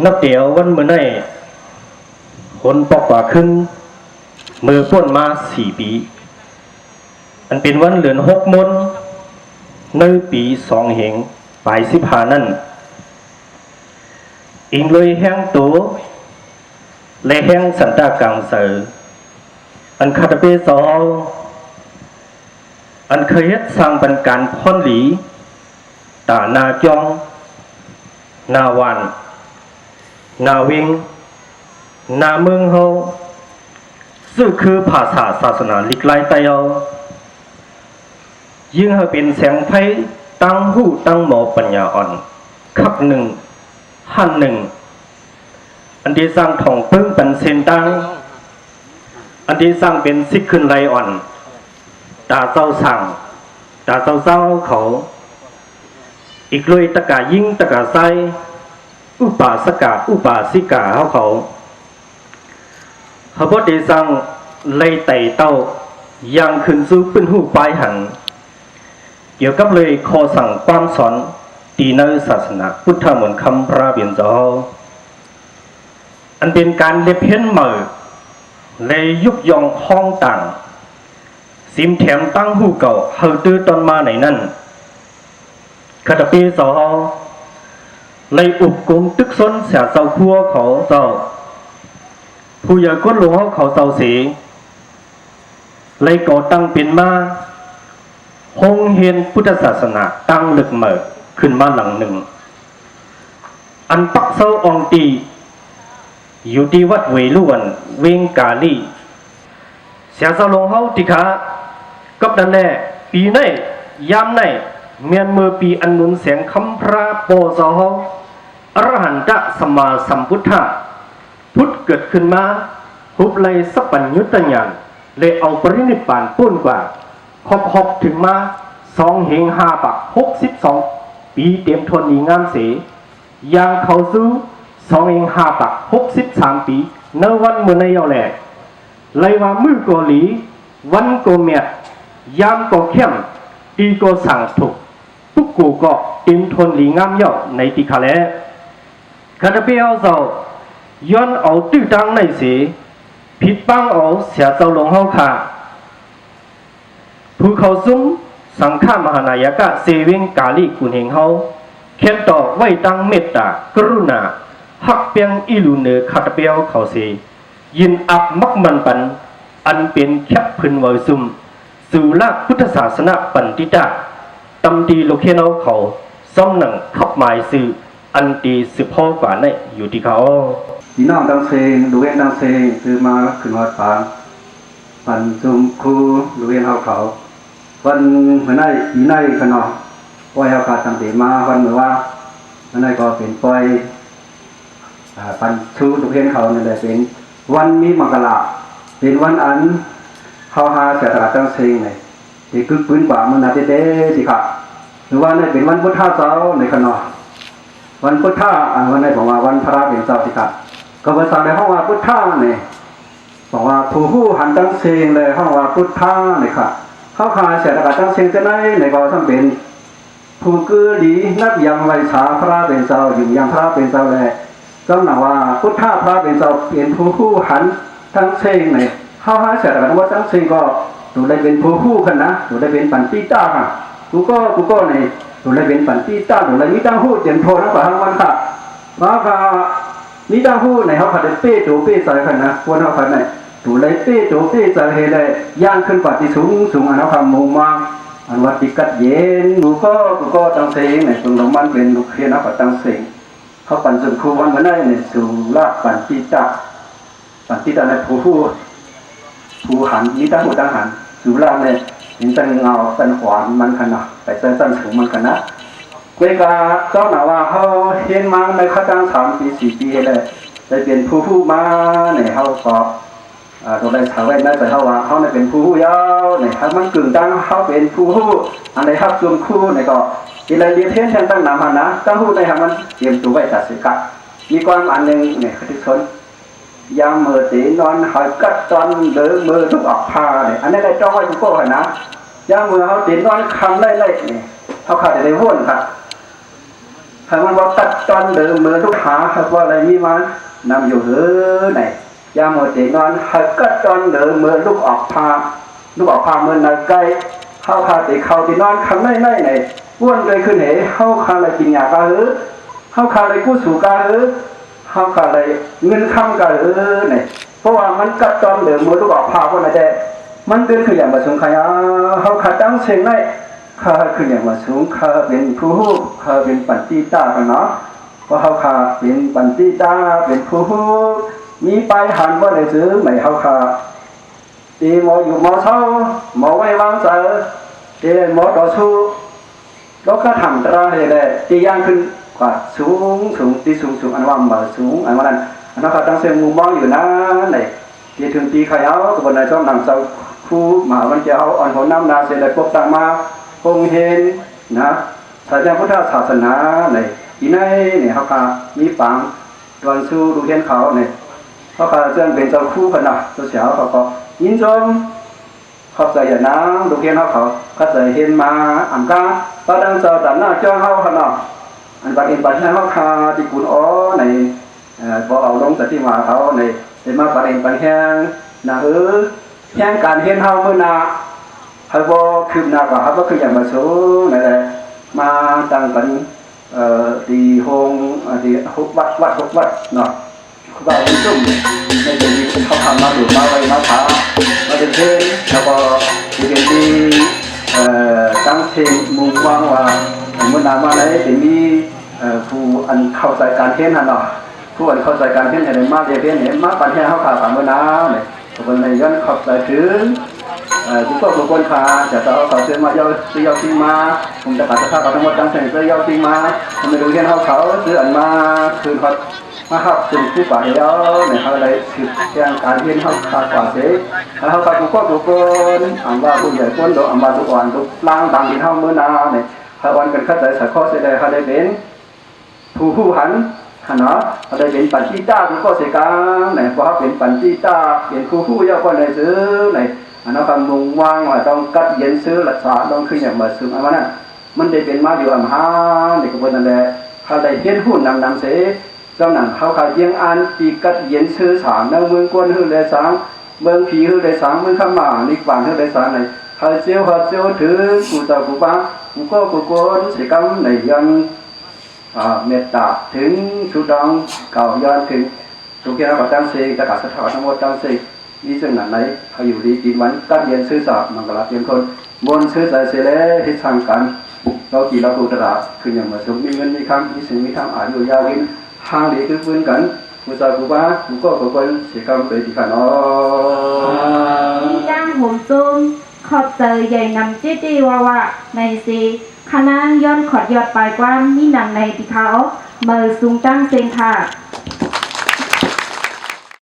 นับเดียววันเมื่อไหร่คนปอกกว่าขึ้นมือป้นมา4 ปีอันเป็นวันเหลือน6 มนในปี2 เหงปลาย15นั่นอิงเลยแห้งตัวและแห้งสันตากลางเสืออันคาตาเปสออันเคยเฮ็ดสร้างเป็นการพ่นหลีตานาจองนาวันนาวิงนาเมืองเฮาซึ่งคือภาษาศาสนาลิกไลไตเอายิ่งให้เป็นแสงไฟตั้งหูตั้งหมอปัญญาอ่อนขับหนึ่งหันหนึ่งอันที่สร้างถ่องพึ่งเป็นเส้นตั้งอันที่สร้างเป็นซิกขึ้นไลอ่อนตาเศร้าสั่งตาเศร้าเขาอีกเลยตะกายิ่งตะกาไซอุปาสกาอุปาสิกาเขาพระได้สร้างเลยไต่เต้ายังขึ้นสู่เป็นหูปลายหันเกี่ยวกับเลยขอสั่งความสอนตีในศาสนาพุทธมนต์คำพระเบียนเจ้าอันเป็นการเล็บเห็นเหมือเลยยุบยองห้องต่างซิมแถมตั้งหูเก่าเฮาตื้อตอนมาไหนนั่นคาตาปีสอเลยอุบกุมตึกซ้นเสียเศร้าคัวเขาเจ้าผู้ใหญ่ก้นหลวงเขาเศร้าเสียเลยก่อตั้งเป็นมาฮงเฮียนพุทธศาสนาตั้งลึกเหมือขึ้นมาหลังหนึ่งอันปักเศร้าองตีอยู่ที่วัดเวลุวันเวงกาลีเสียเศร้าหลวงเขาติขากับดันแน่ปีไหนยามไหนเมียนมือปีอันนุนเสียงคำพระโปสออรหันตสัมมาสัมพุทธะพุทธเกิดขึ้นมาหุบเลยสัพพัญญุตญาณเลยเอาปรินิพพานปุ้นกว่าครบถึงมา2 เหง5 ปัก62 ปีเต็มทนดีงามเสยางเขาซื้อ2 เหง5 ปัก63 ปีเนวันเมื่อในเยาแหล่เลยว่ามือโกหลีวันโกเมียยามโกเข้มตีโกสั่งถูกทุกกูก็เต็มทนดีงามเยาในติคาแลคาตาเปียวเจ้าย้อนเอาตื้อตังในเสียผิดปังเอาเสียเจ้าหลงเฮาขาผู้เขาซุ้มสังฆามหานายกะเซเวงกาลีกุนเฮงเฮาเขียนต่อไว้ตั้งเมตตากรุณาฮักเปียงอิลูเนคาตาเปียวเขาเสยินอับมักมันปันอันเป็นแคบพึนไว้ซุ่มสู่ลากพุทธศาสนาปันติตาตำตีโลเคเนาเขาซ่อมหนังขับหมายสื่ออันตี15 กว่าในอยู่ที่เขาพี่น้องดังเซงดูเวนดังเซงคือมาขึ้นวัดปางปันจุมคูดูเวนเฮาเขาวันเมื่อไหร่ปีไหนกันเนาะปล่อยเฮาขาดตั้งแต่มาวันเมื่อว่าเมื่อไหร่ก็เป็นปล่อยปันชูดูเวนเขาเนี่ยเป็นวันมีมังกรเป็นวันอันเขาหาเสียตลาดดังเซงเลยที่คือปืนป่ามันน่าจะเด้สิค่ะหรือว่าเนี่ยเป็นวันพุทธเจ้าในกันเนาะวันพุทธะวันไหนบอกว่าวันพระเป็นเจ้าสิค่ะก็ภาษาในห้องว่าพุทธะเนี่ยบอกว่าผู้ผู้หันตั้งเซงเลยห้องว่าพุทธะเนี่ยค่ะเขาขาเสียตลาดตั้งเซงจะไหนในก็ทั้งเป็นผู้กือดีนับยังไว้ชาพระเป็นเจ้าอยู่ยังพระเป็นเจ้าเลยก็หนาว่าพุทธะพระเป็นเจ้าเป็นผู้ผู้หันตั้งเซงเนี่ยเขาหาเสียตลาดว่าตั้งเซงก็ดูได้เป็นผู้ผู้กันนะดูได้เป็นปันติต้าค่ะกูก็ในดูได้เป็นปันติต้าดูได้มีตั้งหูเต็มโทนะกว่าทั้งวันค่ะว่าค่ะมีตั้งหูในเขาผัดเป้ตัวเป้ใส่กันนะพวกเขาผัดในดูได้เป้ตัวเป้ใส่เฮได้ย่างขึ้นกว่าที่สูงอันเขาทำมุงมาอันวัดติกัดเย็นกูก็ตั้งเสียงในตรงน้ำมันเป็นลูกเขียนเขาตั้งเสียงเขาปั่นส่วนครูวันเมื่อไหร่ในสู่ลากปันติต้าในผู้หันมีตั้งหูตั้งหันสู่ลากเลยมีตั้งเงาตั้งขวานมันขนาดไปเส้นสูงมันขนาดเวลาเจ้าหน้าว่าเขาเห็นมาในข้าจ้าง3 ปี 4 ปีเลยได้เป็นผู้มาเนี่ยเขาก็ตรงในชาวไร่นั่นแต่เขาว่าเขาเนี่ยเป็นผู้ยาวเนี่ยถ้ามันกึ่งตั้งเขาเป็นผู้อันใดครับจุ่มคู่เนี่ยก็อีเลยเรียนเทียนตั้งนำนะตั้งผู้ในทางมันเตรียมตัวไว้ตัดสินกัดมีความอันหนึ่งเนี่ยคือชนยามมือตีนอนหอยกัดตอนเดินมือทุกออกผ้าเนี่ยอันนี้ได้จ้องไว้ทุกคนนะยามมือเขาตีนอนคำไล่เนี่ยเขาขาดแต่ในวุ่นครับ หากมันว่าตัดตอนเดิมมือลูกหาหากว่าอะไรมีมันนำอยู่เฮ้อไหนยามหมดเตนอนหากกัดตอนเดิมมือลูกออกพาเมื่อนาใกล้เข้าคาติเข้าที่นอนคำไหนไหนอ้วนเลยขึ้นเหเข้าคาอะไรกินยากาเฮ้อเข้าคาอะไรกู้สู่กาเฮ้อเข้าคาอะไรเงินคำกาเฮ้อไหนเพราะว่ามันกัดตอนเดิมมือลูกออกพาคนไหนแต่มันเดินคืออย่างมาสงขยาเข้าคาตั้งเสียงไหนข้าคืออย่างว่าสูงข้าเป็นผู้ฮู้ข้าเป็นปันติตากันเนาะเพราะข้าเป็นปันติตาเป็นผู้ฮู้มีไปหันว่าได้ซื้อไม่ข้าตีหมออยู่หมอเช่าหมอไว้วางใจตีหมอต่อสู้แล้วก็ทำตราให้ได้ตีย่างขึ้นกว่าสูงตีสูงอันว่ามาสูงอันว่านั้นอันนั้นเขาตั้งเสียงมุมมองอยู่นะไหนตีถึงตีขยาวกับบนในช่องหนังเสาคู่หมาวันเจ้าอ่อนหัวน้ำนาเสด็จพบต่างมาคงเห็นนะศาสนาพุทธศาสนาเนี่ยอีในเนี่ยเขาก็มีปังตอนสู้ดูเห็นเขาเนี่ยเขาก็เชื่อเป็นเจ้าคู่กันนะตัวเสียวเขาก็ยินชมขอบใจอย่างนั้นดูเห็นเขาใจเห็นมาอ่ำกาตอนนั้นเจ้าแต่หน้าเจ้าเขาขนาดอันบัดเอ็นบัดให้เขาคาที่กุนอ๋อในพอเอาลงจากที่มาเขาในเป็นมาบัดเอ็นบัดแห้งนะแห้งการเห็นเขาเมื่อนาเขาบอกคืบหน้ากว่าเขาก็คืออย่างมาสูงนั่นแหละมาตั้งกันตีหงตีหกวัดเนาะว่าเป็นจุ่มในเดือนนี้เขาทำมาดูมาไว้มาช้ามาเป็นเพลงแล้วก็เป็นที่ตั้งเพลงมุ่งวางว่าเมื่อนามาไหนเป็นมีผู้อันเข้าใจการเทศน์เนาะผู้อันเข้าใจการเทศน์อะไรมาเรียนเห็นมาปัญหาเขาขาดเมื่อนาเนี่ยคนในย้อนเข้าใจถึงทุกคนค่ะจะเอาเสื้อมาเยาทิ้งมาผมจะขาดสภาพทั้งหมดตั้งแต่เสื้อเยาทิ้งมาผมไม่รู้เห็นเขาซื้ออันมาคืนเขามาขับถึงผู้ป่าเยาเนี่ยเขาเลยสืบเรื่องการเห็นเขาขาดกว่าเสียเขาขาดทุกคนอ่านว่าผู้ใหญ่คนโดอ่านว่าทุกอ่อนทุกล่างต่างที่เขาเมื่อนาเนี่ยเขาอ่อนกันเข้าใจสักข้อเสียได้เขาได้เป็นผู้หันเนาะเขาได้เป็นปัญจิตาทุกข้อเสียกันเนี่ยเพราะเขาเป็นปัญจิตาเป็นผู้เยาคนในซื้อเนี่ยอันนั้นความมุ่งว่างว่าต้องกัดเย็นซื้อหลักษาต้องขึ้นอย่างมาซึมอันนั้นมันได้เป็นมาอยู่อันห้าในกระบวนการนั่นแหละเขาได้เห็นหุ้นนำเสเจ้าหนังเขาขายยังอันตีกัดเย็นซื้อสามนั่งเมืองกวนหื้อได้สังเมืองผีหื้อได้สังเมืองข้ามานิกวานหื้อได้สังไหนเขาเจียวถือกูตากูบ้ากูก็กูโกนเสียกำในยันเมตตาถึงสุดองเก่าย้อนถึงทุกอย่างเราตั้งเสกตะกัดสถานทั้งหมดตั้งเสกนี่ซึ่งนั้นไหนเขาอยู่ดีกินวันกัดเย็นซื้อสาบมังกรเพียงคนบนซื้อสายเสลให้ทางกันเรากี่เราดูตลาดคืออย่างมาสมมีเงินมีคำมีสิ่งมีคำอายุยาวินห่างดีคือพื้นกันผู้ชายผู้บ้าผู้ก็ผู้คนเสียกรรมไปที่ขันอ๋อมีจ้างผมจุ่มขอบเจอใหญ่นำจี้จี้ว่าในซีคณะย้อนขอดยอดปลายกว้านมีหนังในที่เขาเมื่อสูงจ้างเซงค่ะ